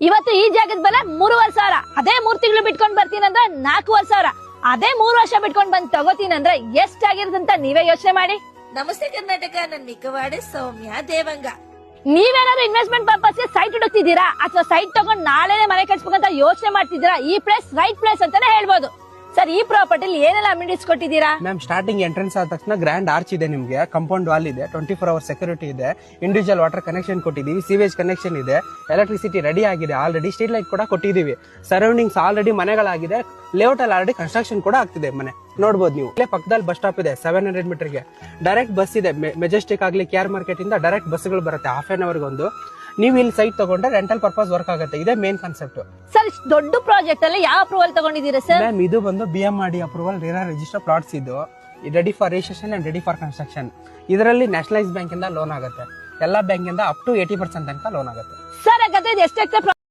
ಇವತ್ತು ಈ ಜಾಗದ ಬೆಲೆ 3,500. ಅದೇ 3 ತಿಂಗಳು ಬಿಟ್ಕೊಂಡ್ ಬರ್ತೀನಿ ಅಂದ್ರೆ 4,500. ಅದೇ 3 ವರ್ಷ ಬಿಟ್ಕೊಂಡ್ ಬಂದ್ ತಗೋತೀನಿ ಅಂದ್ರೆ ಎಷ್ಟಾಗಿರುತ್ತಂತ ನೀವೇ ಯೋಚನೆ ಮಾಡಿ. ನಮಸ್ತೆ ಕರ್ನಾಟಕ, ನನ್ನ ನಿಕವಾಡೆ ಸೌಮ್ಯ ದೇವಂಗ. ನೀವೇನಾದ್ರೂ ಇನ್ವೆಸ್ಟ್ಮೆಂಟ್ ಪರ್ಪಸ್ ಸೈಟ್ ಹುಡುಕ್ತಿದ್ದೀರಾ ಅಥವಾ ಸೈಟ್ ತಗೊಂಡ್ ನಾಳೆನೆ ಮನೆ ಕಟ್ಸ್ಬೇಕಂತ ಯೋಚನೆ ಮಾಡ್ತಿದ್ದೀರಾ? ಈ ಪ್ಲೇಸ್ ರೈಟ್ ಪ್ಲೇಸ್ ಅಂತಾನೆ ಹೇಳ್ಬೋದು. ಸರ್, ಈ ಪ್ರಾಪರ್ಟಿಲಿ ಏನೆಲ್ಲ ಅಮ್ಯುನಿಟೀಸ್ ಕೊಟ್ಟಿದ್ದೀರಾ? ಮ್ಯಾಮ್, ಸ್ಟಾರ್ಟಿಂಗ್ ಎಂಟ್ರೆನ್ಸ್ ಆದ ತಕ್ಷಣ ಗ್ರ್ಯಾಂಡ್ ಆರ್ಚ್ ಇದೆ, ನಿಮಗೆ ಕಾಂಪೌಂಡ್ ವಾಲ್ ಇದೆ, 24 ಅವರ್ ಸೆಕ್ಯೂರಿಟಿ ಇದೆ, ಇಂಡಿವಿಜುವಲ್ ವಾಟರ್ ಕನೆಕ್ಷನ್ ಕೊಟ್ಟಿದ್ದೀವಿ, ಸೀವೇಜ್ ಕನೆಕ್ಷನ್ ಇದೆ, ಎಲೆಕ್ಟ್ರಿಸಿಟಿ ರೆಡಿ ಆಗಿದೆ ಆಲ್ರೆಡಿ, ಸ್ಟ್ರೀಟ್ ಲೈಟ್ ಕೂಡ ಕೊಟ್ಟಿದ್ದೀವಿ, ಸರೌಂಡಿಂಗ್ಸ್ ಆಲ್ರೆಡಿ ಮನೆಗಳಾಗಿದೆ, ಲೇಔಟ್ ಅಲ್ಲಿ ಆಲ್ರೆಡಿ ಕನ್ಸ್ಟ್ರಕ್ಷನ್ ಕೂಡ ಆಗ್ತಿದೆ. ಮನೆ ನೋಡಬಹುದು ನೀವು. ಇಲ್ಲೇ ಪಕ್ಕದಲ್ಲಿ ಬಸ್ ಸ್ಟಾಪ್ ಇದೆ, 700 ಮೀಟರ್ಗೆ ಡೈರೆಕ್ಟ್ ಬಸ್ ಇದೆ. ಮೆಜೆಸ್ಟಿಕ್ ಆಗ್ಲಿ KR ಮಾರ್ಕೆಟ್ ಇಂದ ಡೈರೆಕ್ಟ್ ಬಸ್ಗಳು ಬರುತ್ತೆ, ಹಾಫ್ ಆನ್ ಅವರ್ಗೆ ಒಂದು. ನೀವು ಇಲ್ಲಿ ಸೈಟ್ ತಗೊಂಡ್ರೆ ರೆಂಟಲ್ ಪರ್ಪಸ್ ವರ್ಕ್ ಆಗುತ್ತೆ. ಇದೇ ಮೇನ್ ಕಾನ್ಸೆಪ್ಟ್. ಸರ್, ಇಷ್ಟು ದೊಡ್ಡ ಪ್ರಾಜೆಕ್ಟ್ ಅಲ್ಲಿ ಯಾವ ಅಪ್ರೂವಲ್ ತಗೊಂಡಿದ್ದೀರಾ ಸರ್? ಮ್ಯಾಮ್, ಇದು ಬಂದು BMRD approval, RERA register plots. ಇದು ready for registration and ready for construction. ಇದರಲ್ಲಿ ನ್ಯಾಷನಲೈಸ್ ಬ್ಯಾಂಕ್ ಇಂದ ಲೋನ್ ಆಗುತ್ತೆ, ಎಲ್ಲಾ ಬ್ಯಾಂಕ್ ಇಂದ ಅಪ್ ಟು 80% ತನಕ ಲೋನ್ ಆಗುತ್ತೆ. ಸರ್, ಹಾಗಾದ್ರೆ ಎಷ್ಟು